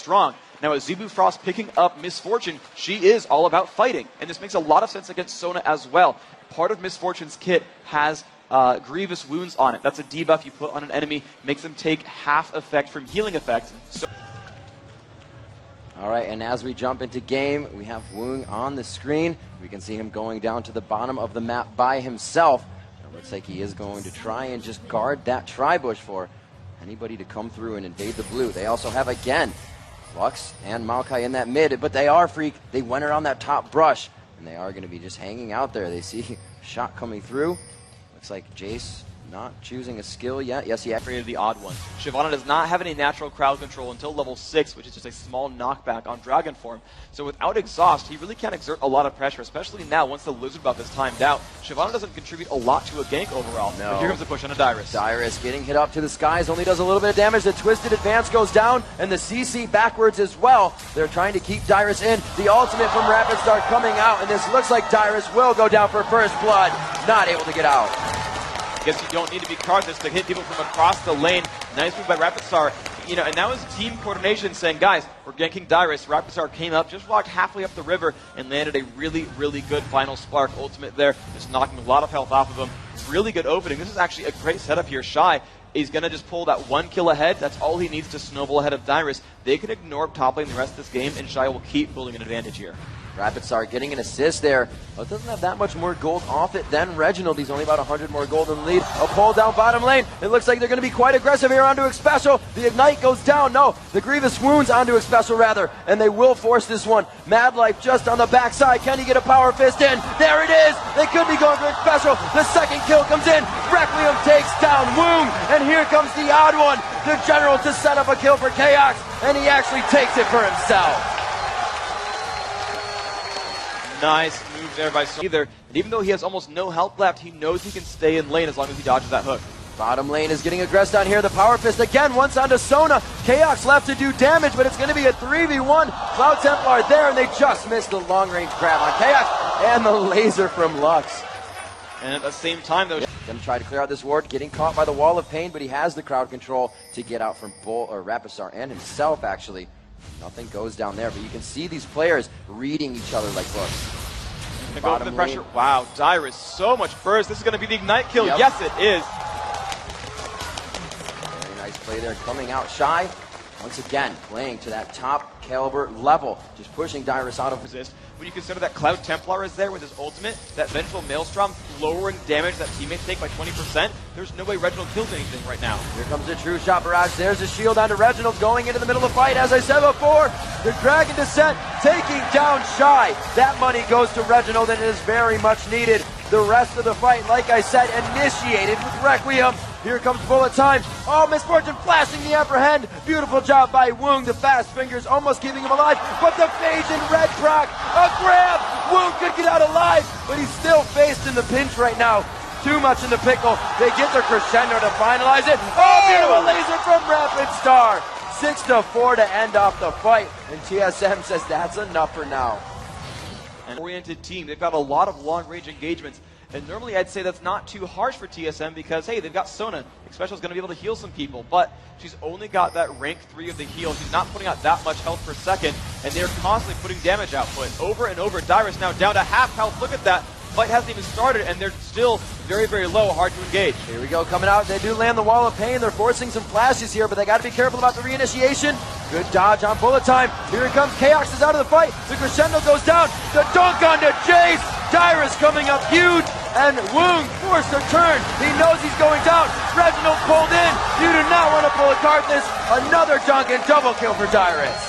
strong. Now Azubu Frost picking up Misfortune, she is all about fighting, and this makes a lot of sense against Sona as well. Part of Misfortune's kit has grievous wounds on it. That's a debuff you put on an enemy, makes them take half effect from healing effect. So all right, and as we jump into game, we have Woong on the screen. We can see him going down to the bottom of the map by himself. It looks like he is going to try and just guard that tri-bush for anybody to come through and invade the blue. They also have, again, Lux and Maokai in that mid, but they are Freak. They went around that top brush, and they are going to be just hanging out there. They see shot coming through. Looks like Jace not choosing a skill yet. Yes, he created the odd one. Shyvana does not have any natural crowd control until level 6, which is just a small knockback on Dragon form. So without Exhaust, he really can't exert a lot of pressure, especially now once the Lizard buff is timed out. Shyvana doesn't contribute a lot to a gank overall. No. But here comes the push on a Dyrus. Dyrus getting hit up to the skies, only does a little bit of damage. The Twisted Advance goes down, and the CC backwards as well. They're trying to keep Dyrus in. The ultimate from Rapid Star coming out, and this looks like Dyrus will go down for first blood. Not able to get out. Guess you don't need to be Cuartos to hit people from across the lane. Nice move by Rapid Star. You know, and that was team coordination saying, guys, we're ganking Dyrus. Rapid Star came up, just walked halfway up the river, and landed a really, really good final Spark ultimate there, just knocking a lot of health off of him. Really good opening. This is actually a great setup here. Shy is going to just pull that 1 kill ahead. That's all he needs to snowball ahead of Dyrus. They can ignore top lane the rest of this game, and Shy will keep building an advantage here. Rapid Star getting an assist there, but doesn't have that much more gold off it than Reginald. He's only about 100 more gold in the lead. A pull down bottom lane. It looks like they're going to be quite aggressive here onto X-Special. The Ignite goes down. No, the Grievous Wounds onto X-Special rather, and they will force this one. Mad Life just on the backside. Can he get a Power Fist in? There it is. They could be going for X-Special. The second kill comes in. Requiem takes down Woong, and here comes the odd one. The General to set up a kill for Chaos, and he actually takes it for himself. Nice move there by Sona. And even though he has almost no health left, he knows he can stay in lane as long as he dodges that hook. Bottom lane is getting aggressed down here. The Power Fist again, once onto Sona. Chaos left to do damage, but it's going to be a 3v1. Cloud Templar there, and they just missed the long-range grab on Chaos and the laser from Lux. And at the same time, though, going to try to clear out this ward, getting caught by the Wall of Pain, but he has the crowd control to get out from Rapid Star and himself, actually. Nothing goes down there, but you can see these players reading each other like books. Go for the pressure. Wow, Dyrus, so much burst. This is going to be the Ignite kill. Yep. Yes, it is. Very nice play there, coming out Shy. Once again, playing to that top caliber level, just pushing Dyrus out of resist. When you consider that Cloud Templar is there with his ultimate, that Vengeful Maelstrom lowering damage that teammates take by 20%, there's no way Reginald kills anything right now. Here comes the True Shot Barrage. There's a shield onto Reginald going into the middle of the fight. As I said before, the Dragon Descent taking down Shy. That money goes to Reginald, and it is very much needed. The rest of the fight, like I said, initiated with Requiem. Here comes Bullet Time. Oh, Misfortune flashing the apprehend. Beautiful job by Woong. The fast fingers almost keeping him alive. But the phase in red proc. A grab. Woong could get out alive, but he's still faced in the pinch right now. Too much in the pickle. They get their crescendo to finalize it. Oh, beautiful laser from Rapid Star. 6-4 to end off the fight. And TSM says that's enough for now. An oriented team. They've got a lot of long-range engagements. And normally I'd say that's not too harsh for TSM because, hey, they've got Sona. X-Special's going to be able to heal some people, but she's only got that rank 3 of the heal. She's not putting out that much health per second, and they're constantly putting damage output over and over. Dyrus now down to half health. Look at that. Fight hasn't even started, and they're still very, very low, hard to engage. Here we go, coming out. They do land the Wall of Pain. They're forcing some flashes here, but they got to be careful about the reinitiation. Good dodge on Bullet Time. Here it comes. Chaos is out of the fight. The crescendo goes down. The dunk onto Jace. Dyrus coming up huge, and Woong forced a turn. He knows he's going down. Reginald pulled in. You do not want to pull a Cuartos. Another dunk and double kill for Dyrus.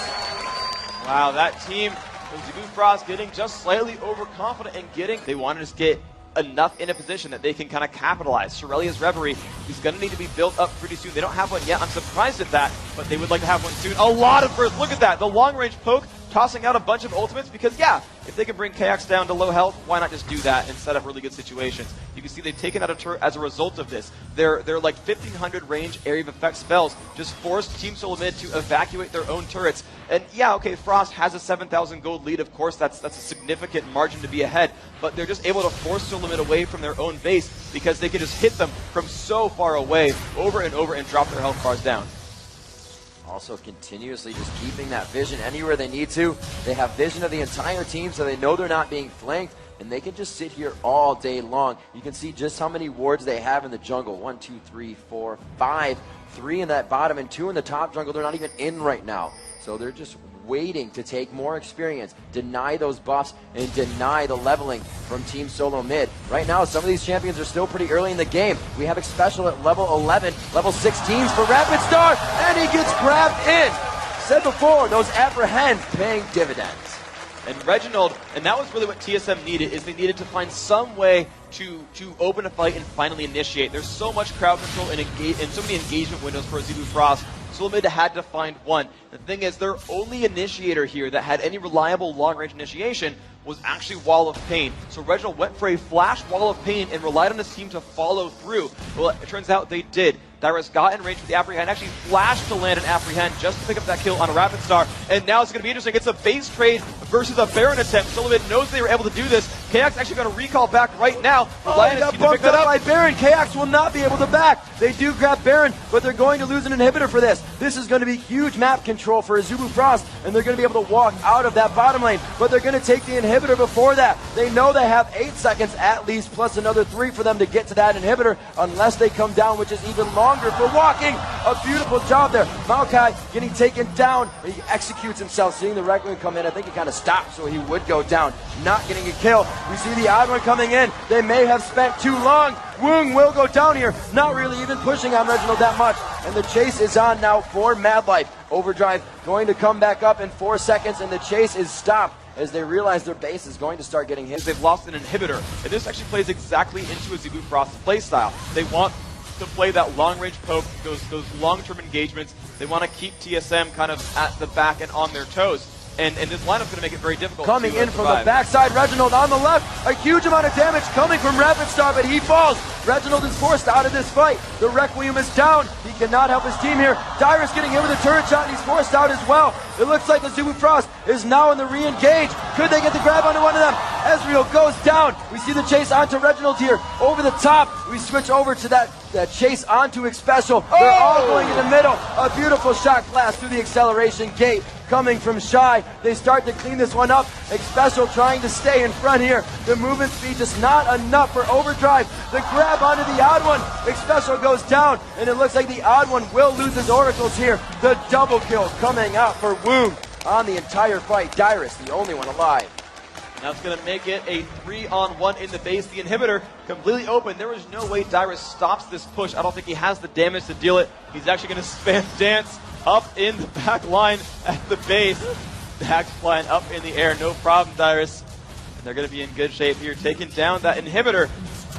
Wow, that team, Azubu Frost getting just slightly overconfident and they want to just get enough in a position that they can kind of capitalize. Shirelia's Reverie is going to need to be built up pretty soon. They don't have one yet. I'm surprised at that, but they would like to have one soon. A lot of burst. Look at that. The long-range poke tossing out a bunch of ultimates because, yeah, if they can bring Chaos down to low health, why not just do that and set up really good situations? You can see they've taken out a turret as a result of this. They're like 1,500 range area of effect spells just forced Team Solo Mid to evacuate their own turrets. And yeah, okay, Frost has a 7,000 gold lead. Of course, that's a significant margin to be ahead, but they're just able to force Solo Mid away from their own base because they can just hit them from so far away over and over and drop their health bars down. Also continuously just keeping that vision anywhere they need to. They have vision of the entire team, so they know they're not being flanked, and they can just sit here all day long. You can see just how many wards they have in the jungle. 1, 2, 3, 4, 5. 3 in that bottom and 2 in the top jungle. They're not even in right now. So they're just waiting to take more experience, deny those buffs, and deny the leveling from Team Solo Mid. Right now, some of these champions are still pretty early in the game. We have Xpecial at level 11, level 16s for Rapid Star, and he gets grabbed in. Said before, those apprehends paying dividends. And Reginald, and that was really what TSM needed, is they needed to find some way to open a fight and finally initiate. There's so much crowd control and so many engagement windows for Azubu Frost. Solo Mid had to find one. The thing is, their only initiator here that had any reliable long-range initiation was actually Wall of Pain. So Reginald went for a flash Wall of Pain and relied on his team to follow through. Well, it turns out they did. Dyrus got in range with the Apprehend, actually flashed to land an Apprehend just to pick up that kill on a Rapid Star. And now it's going to be interesting. It's a base trade versus a Baron attempt. Solo Mid knows they were able to do this. KX actually going to recall back right now. He got bumped up by Baron. KX will not be able to back. They do grab Baron, but they're going to lose an inhibitor for this. This is going to be huge map control for Azubu Frost, and they're going to be able to walk out of that bottom lane, but they're going to take the inhibitor before that. They know they have 8 seconds at least, plus another 3 for them to get to that inhibitor, unless they come down, which is even longer for walking. A beautiful job there. Maokai getting taken down. He executes himself, seeing the Requiem come in. I think he kind of stopped so he would go down, not getting a kill. We see the odd one coming in. They may have spent too long. Woong will go down here, not really even pushing on Reginald that much. And the chase is on now for Mad Life. Overdrive going to come back up in 4 seconds, and the chase is stopped as they realize their base is going to start getting hit. They've lost an inhibitor, and this actually plays exactly into Azubu Frost's playstyle. They want to play that long-range poke, those long-term engagements. They want to keep TSM kind of at the back and on their toes. And this lineup's going to make it very difficult. Coming in from the backside, Reginald on the left. A huge amount of damage coming from Rapid Star, but he falls. Reginald is forced out of this fight. The Requiem is down. He cannot help his team here. Dyrus getting hit with a turret shot, and he's forced out as well. It looks like Azubu Frost is now in the re-engage. Could they get the grab onto one of them? Ezreal goes down. We see the chase onto Reginald here. Over the top, we switch over to that chase onto Xpecial. They're all going in the middle. A beautiful shot blast through the acceleration gate coming from Shy. They start to clean this one up. Xpecial trying to stay in front here. The movement speed just not enough for Overdrive. The grab onto the odd one. Xpecial goes down, and it looks like the odd one will lose his oracles here. The double kill coming out for Woong on the entire fight. Dyrus, the only one alive. Now it's going to make it a 3-on-1 in the base. The inhibitor completely open. There is no way Dyrus stops this push. I don't think he has the damage to deal it. He's actually going to spam dance up in the back line at the base. Dax flying up in the air. No problem, Dyrus. And they're going to be in good shape here, taking down that inhibitor.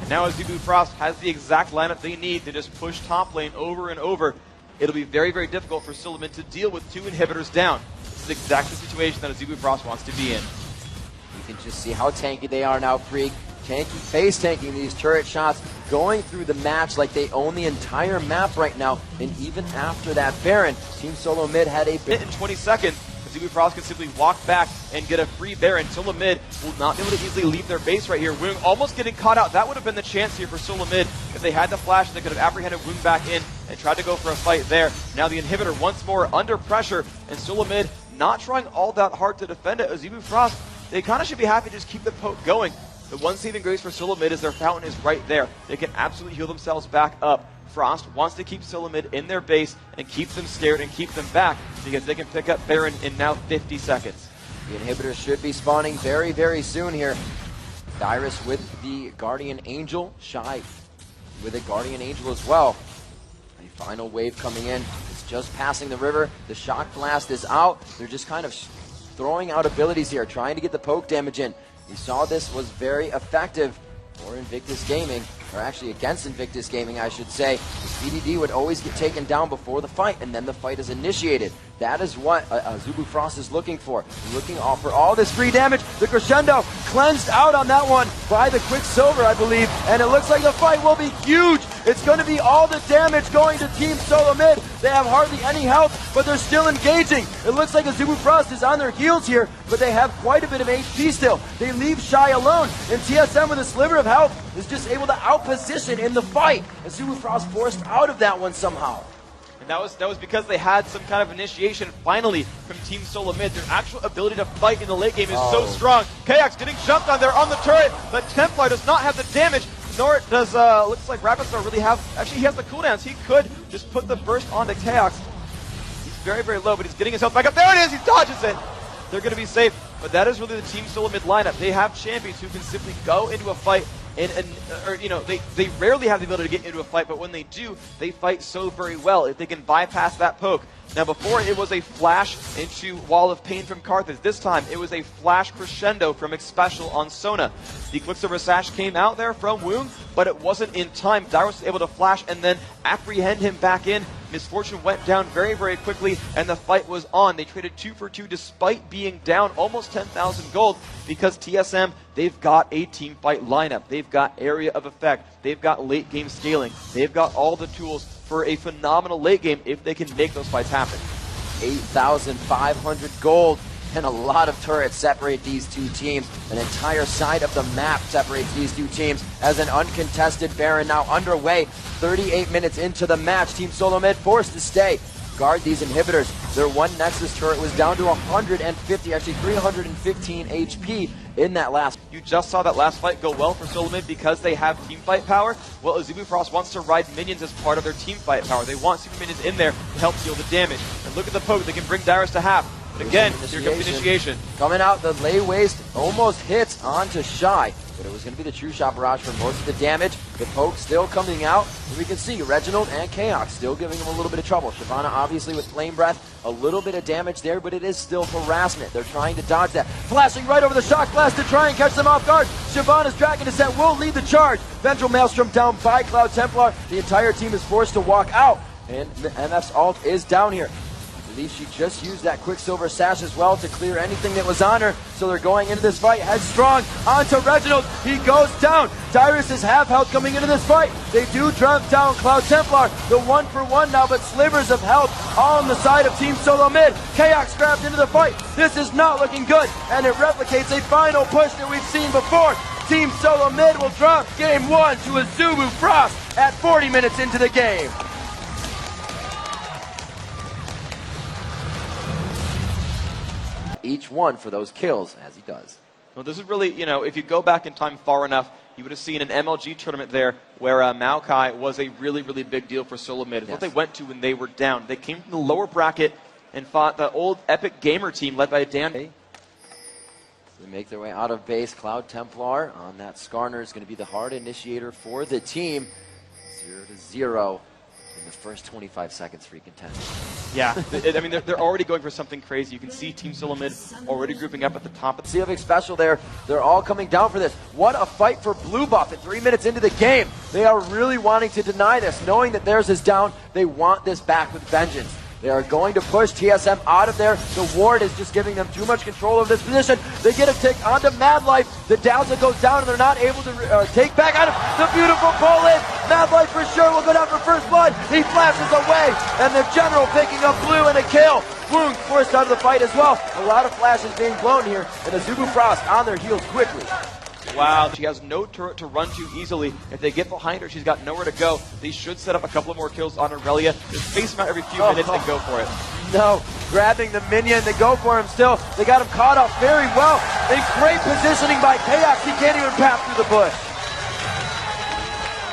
And now Azubu Frost has the exact lineup they need to just push top lane over and over. It'll be very, very difficult for Solo Mid to deal with 2 inhibitors down. This is exactly the situation that Azubu Frost wants to be in. You can just see how tanky they are now, Freak. Face tanking these turret shots, going through the match like they own the entire map right now. And even after that Baron, Team Solo Mid had a bit in 20 seconds. Azubu Frost can simply walk back and get a free Baron. Solo Mid will not be able to easily leave their base right here. Woong almost getting caught out. That would have been the chance here for Solo Mid. If they had the flash, they could have apprehended Woong back in and tried to go for a fight there. Now the inhibitor once more under pressure, and Solo Mid not trying all that hard to defend it. Azubu Frost, they kind of should be happy to just keep the poke going. The one saving grace for Solo Mid is their fountain is right there. They can absolutely heal themselves back up. Frost wants to keep Solo Mid in their base and keep them scared and keep them back because they can pick up Baron in now 50 seconds. The inhibitor should be spawning very, very soon here. Dyrus with the Guardian Angel. Shy with a Guardian Angel as well. A final wave coming in. It's just passing the river. The Shock Blast is out. They're just kind of throwing out abilities here, trying to get the poke damage in. We saw this was very effective for Invictus Gaming, or actually against Invictus Gaming, I should say. The CDD would always get taken down before the fight, and then the fight is initiated. That is what Azubu Frost is looking for. Looking for all this free damage. The Crescendo cleansed out on that one by the Quicksilver, I believe, and it looks like the fight will be huge. It's going to be all the damage going to Team Solo Mid. They have hardly any health, but they're still engaging. It looks like Azubu Frost is on their heels here, but they have quite a bit of HP still. They leave Shy alone, and TSM with a sliver of health is just able to outposition in the fight. Azubu Frost forced out of that one somehow. And that was because they had some kind of initiation finally from Team Solo Mid. Their actual ability to fight in the late game is so strong. Kaox getting jumped on there on the turret, but Templar does not have the damage, nor does, looks like Rapidstar really have, actually he has the cooldowns. He could just put the burst onto Kaox. He's very, very low, but he's getting his health back up. There it is, he dodges it. They're going to be safe, but that is really the Team Solo Mid lineup. They have champions who can simply go into a fight or you know, they rarely have the ability to get into a fight, but when they do, they fight so very well if they can bypass that poke. Now before it was a flash into Wall of Pain from Cuartos. This time it was a flash crescendo from Xpecial on Sona. The Quicksilver Sash came out there from Woong, but it wasn't in time. Dyrus was able to flash and then apprehend him back in. Misfortune went down very, very quickly, and the fight was on. They traded 2 for 2 despite being down almost 10,000 gold because TSM, they've got a team fight lineup. They've got area of effect. They've got late game scaling. They've got all the tools for a phenomenal late game if they can make those fights happen. 8,500 gold. And a lot of turrets separate these two teams. An entire side of the map separates these two teams as an uncontested Baron now underway. 38 minutes into the match. Team Solo Mid forced to stay. Guard these inhibitors. Their one Nexus turret was down to 150, actually 315 HP in that last. You just saw that last fight go well for Solo Mid because they have team fight power. Well, Azubu Frost wants to ride minions as part of their team fight power. They want super minions in there to help deal the damage. And look at the poke. They can bring Dyrus to half. But again, here comes initiation. Coming out, the lay waste almost hits onto Shy, but it was going to be the true shot barrage for most of the damage. The poke still coming out, and we can see Reginald and Kaox still giving him a little bit of trouble. Shyvana obviously with Flame Breath, a little bit of damage there, but it is still harassment. They're trying to dodge that. Flashing right over the shock blast to try and catch them off guard. Shyvana's Dragon Descent will lead the charge. Vengeful Maelstrom down by Cloud Templar. The entire team is forced to walk out, and MF's ult is down here. I believe she just used that Quicksilver Sash as well to clear anything that was on her. So they're going into this fight headstrong onto Reginald. He goes down. Dyrus is half health coming into this fight. They do drop down Cloud Templar. The 1-for-1 now, but slivers of health all on the side of Team Solo Mid. Kaox grabbed into the fight. This is not looking good, and it replicates a final push that we've seen before. Team Solo Mid will drop game 1 to Azubu Frost at 40 minutes into the game. Each one for those kills, as he does. Well, this is really, you know, if you go back in time far enough, you would have seen an MLG tournament there where Maokai was a really, really big deal for Solo Mid. It's what they went to when they were down. They came from the lower bracket and fought the old Epic Gamer team led by Dan. They make their way out of base. Cloud Templar on that Skarner is going to be the hard initiator for the team. 0-0 in the first 25 seconds for contend. Yeah, I mean, they're already going for something crazy. You can see Team Solo Mid already grouping up at the top. See of Xpecial there. They're all coming down for this. What a fight for Blue Buff at 3 minutes into the game. They are really wanting to deny this, knowing that theirs is down. They want this back with vengeance. They are going to push TSM out of there. The ward is just giving them too much control of this position. They get a tick onto Mad Life. The Dazzle goes down and they're not able to take back out of the beautiful pull in. Mad Life for sure will go down for first blood. He flashes away and the General picking up blue and a kill. Woong forced out of the fight as well. A lot of flashes being blown here and Azubu Frost on their heels quickly. Wow, she has no turret to run to easily. If they get behind her, she's got nowhere to go. They should set up a couple of more kills on Aurelia. Just face him out every few minutes and go for it. No, grabbing the minion, they go for him still. They got him caught up very well. A great positioning by Kaox. He can't even pass through the bush.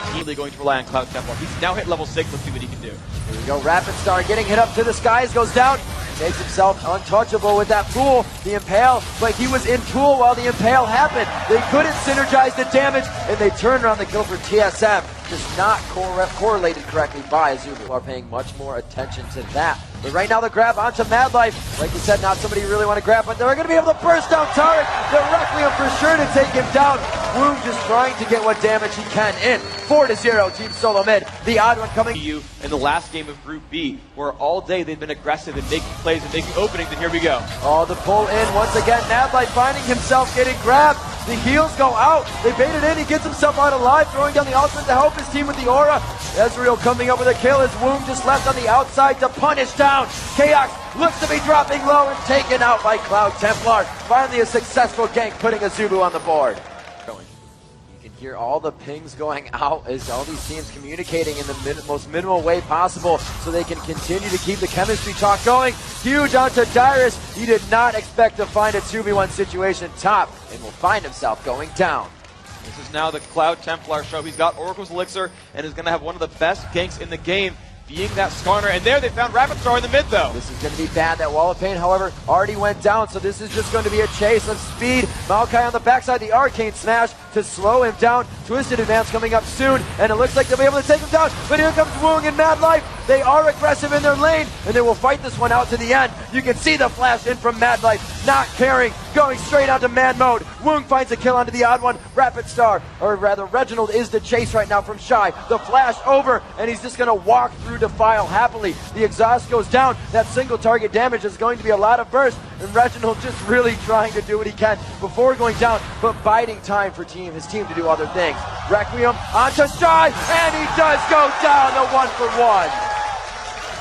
Immediately going to rely on Cloud Templar. He's now hit level 6. Let's see what he can do. Here we go, Rapidstar getting hit up to the skies, goes down. Makes himself untouchable with that Tool. The Impale, but he was in Tool while the Impale happened. They couldn't synergize the damage, and they turned around the kill for TSM. Just not correlated correctly by Azubu. Are paying much more attention to that. But right now the grab onto Mad Life. Like you said, not somebody you really want to grab, but they're going to be able to burst down Tarek directly and for sure to take him down. Woong just trying to get what damage he can in. 4-0 Team Solo Mid. The odd one coming. You in the last game of Group B, where all day they've been aggressive and making plays and making openings, and here we go. Oh, the pull in once again. Mad Life finding himself getting grabbed. The heals go out. They bait it in. He gets himself out alive, throwing down the ultimate to help his team with the aura. Ezreal coming up with a kill as Woong just left on the outside to punish down. Kaox looks to be dropping low and taken out by Cloud Templar. Finally a successful gank, putting Azubu on the board. You can Hear all the pings going out as all these teams communicating in the most minimal way possible so they can continue to keep the chemistry talk going. Huge onto Dyrus. He did not expect to find a 2v1 situation top and will find himself going down. This is now the Cloud Templar show. He's got Oracle's Elixir and is going to have one of the best ganks in the game, being that Skarner. And there they found Rapid Star in the mid, though. This is going to be bad. That Wall of Pain, however, already went down, so this is just going to be a chase of speed. Maokai on the backside, the Arcane Smash to slow him down. Twisted Advance coming up soon, and it looks like they'll be able to take him down. But here comes Woong and Mad Life. They are aggressive in their lane, and they will fight this one out to the end. You can see the flash in from Mad Life, not caring, going straight onto man mode. Woong finds a kill onto the odd one. Rapid Star, or rather Reginald, is the chase right now from Shy. The flash over, and he's just going to walk through Defile happily. The exhaust goes down. That single target damage is going to be a lot of burst, and Reginald just really trying to do what he can before going down, but biding time for his team to do other things. Requiem onto Shy, and he does go down the 1-for-1.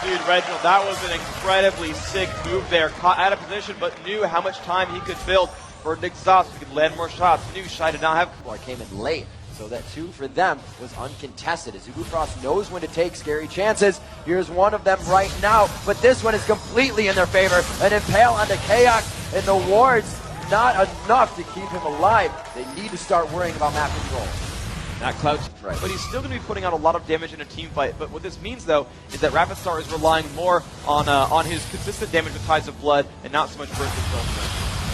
Dude, Reginald, that was an incredibly sick move there. Caught out of position, but knew how much time he could build for an exhaust. He could land more shots. Knew Shy did not have... Well, came in late, so that 2 for them was uncontested. Azubu Frost knows when to take scary chances. Here's one of them right now, but this one is completely in their favor. An Impale onto Kaox, and the wards not enough to keep him alive. They need to start worrying about map control. That Cloud, right. But he's still going to be putting out a lot of damage in a team fight. But what this means, though, is that Rapid Star is relying more on his consistent damage with Tides of Blood and not so much burst control.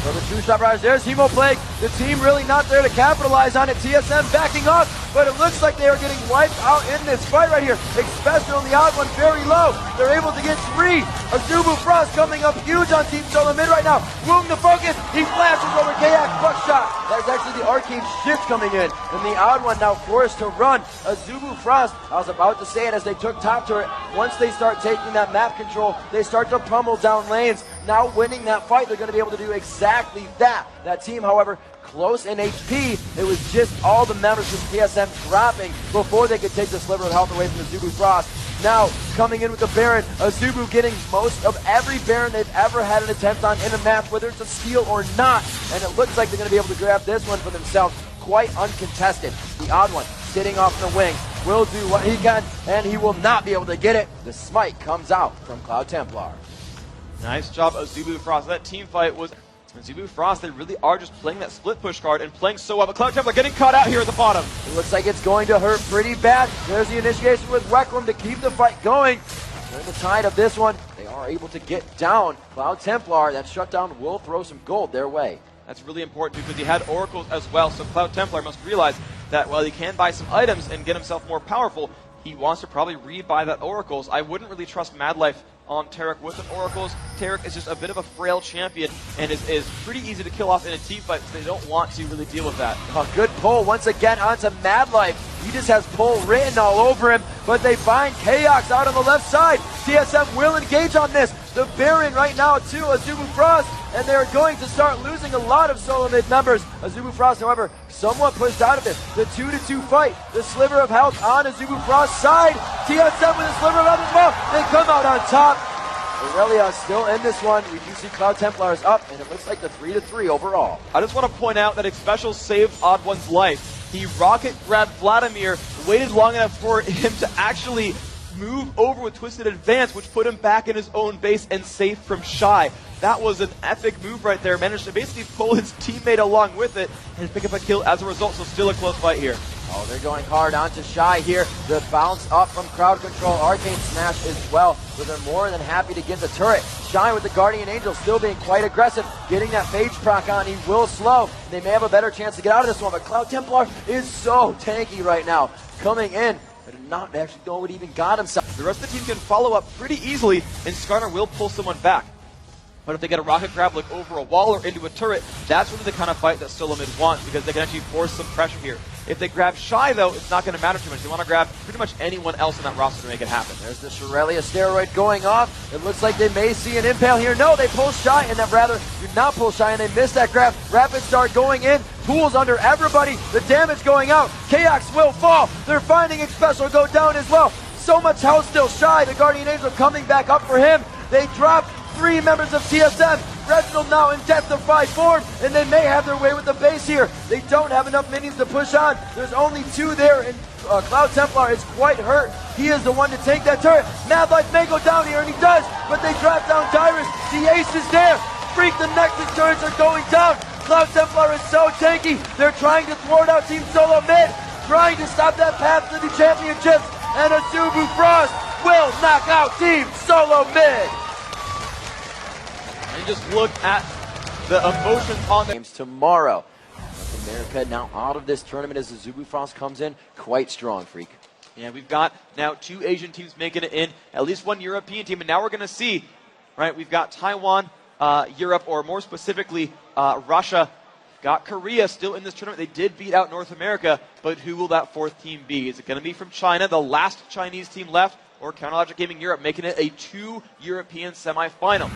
For the two-shot barrage, there's Hemo Plague. The team really not there to capitalize on it. TSM backing up, but it looks like they are getting wiped out in this fight right here. Especially on the odd one, very low. They're able to get 3. Azubu Frost coming up huge on Team Solo mid right now. Woong the focus. He flashes over Kaox. Buckshot. That's actually the Arcane Shift coming in. And the odd one now forced to run. Azubu Frost, I was about to say it as they took top turret. Once they start taking that map control, they start to pummel down lanes. Now winning that fight, they're going to be able to do exactly that. That team, however, close in HP. It was just all the members from TSM dropping before they could take the sliver of health away from Azubu Frost. Now, coming in with the Baron, Azubu getting most of every Baron they've ever had an attempt on in a match, whether it's a steal or not. And it looks like they're going to be able to grab this one for themselves, quite uncontested. The odd one, sitting off the wing, will do what he can, and he will not be able to get it. The smite comes out from Cloud Templar. Nice job, Azubu Frost. That team fight was... Azubu Frost, they really are just playing that split push card and playing so well. But Cloud Templar getting caught out here at the bottom. It looks like it's going to hurt pretty bad. There's the initiation with Requiem to keep the fight going. During the tide of this one, they are able to get down. Cloud Templar, that shutdown will throw some gold their way. That's really important because he had oracles as well. So Cloud Templar must realize that while he can buy some items and get himself more powerful, he wants to probably rebuy that oracles. I wouldn't really trust Mad Life on Taric with an oracles. Taric is just a bit of a frail champion and is pretty easy to kill off in a team fight, so they don't want to really deal with that. Oh, good pull once again onto Mad Life. He just has pull written all over him, but they find Kaox out on the left side. TSM will engage on this. The Baron right now to Azubu Frost, and they're going to start losing a lot of solo mid members. Azubu Frost, however, somewhat pushed out of this. The 2-2 fight, the sliver of health on Azubu Frost's side. TSM with a sliver of health as well. They come out on top. Aurelia still in this one. We do see Cloud Templars up, and it looks like the 3-3 overall. I just want to point out that Special saved Odd One's life. He rocket grabbed Vladimir, waited long enough for him to actually move over with Twisted Advance, which put him back in his own base and safe from Shy. That was an epic move right there. Managed to basically pull his teammate along with it and pick up a kill as a result, so still a close fight here. Oh, they're going hard onto Shy here. The bounce up from crowd control. Arcane Smash as well, so they're more than happy to get the turret. Shy with the Guardian Angel still being quite aggressive. Getting that phage proc on, he will slow. They may have a better chance to get out of this one, but Cloud Templar is so tanky right now. Coming in, but not actually know what even got himself. The rest of the team can follow up pretty easily, and Skarner will pull someone back. But if they get a rocket grab like over a wall or into a turret, that's really the kind of fight that Solo Mid wants, because they can actually force some pressure here. If they grab Shy, though, it's not going to matter too much. They want to grab pretty much anyone else in that roster to make it happen. There's the Aurelia steroid going off. It looks like they may see an Impale here. No, they pull Shy, and then rather do not pull Shy, and they miss that grab. Rapid Start going in. Pools under everybody. The damage going out. Kaox will fall. They're finding X-Special go down as well. So much health still. Shy, the Guardian Angel coming back up for him. They drop 3 members of TSM. Reginald now in death-defy form, and they may have their way with the base here. They don't have enough minions to push on. There's only 2 there, and Cloud Templar is quite hurt. He is the one to take that turret. Mad Life may go down here, and he does, but they drop down Tyrus. The ace is there. Freak, the Nexus turrets are going down. Cloud Templar is so tanky. They're trying to thwart out Team Solo Mid, trying to stop that path to the championships, and Azubu Frost will knock out Team Solo Mid. And just look at the emotions on the games tomorrow. America now out of this tournament as Azubu Frost comes in quite strong, Freak. Yeah, we've got now 2 Asian teams making it in, at least 1 European team, and now we're going to see, right, we've got Taiwan, Europe, or more specifically, Russia. Got Korea still in this tournament. They did beat out North America, but who will that 4th team be? Is it going to be from China, the last Chinese team left, or Counterlogic Gaming Europe, making it a 2 European semifinal?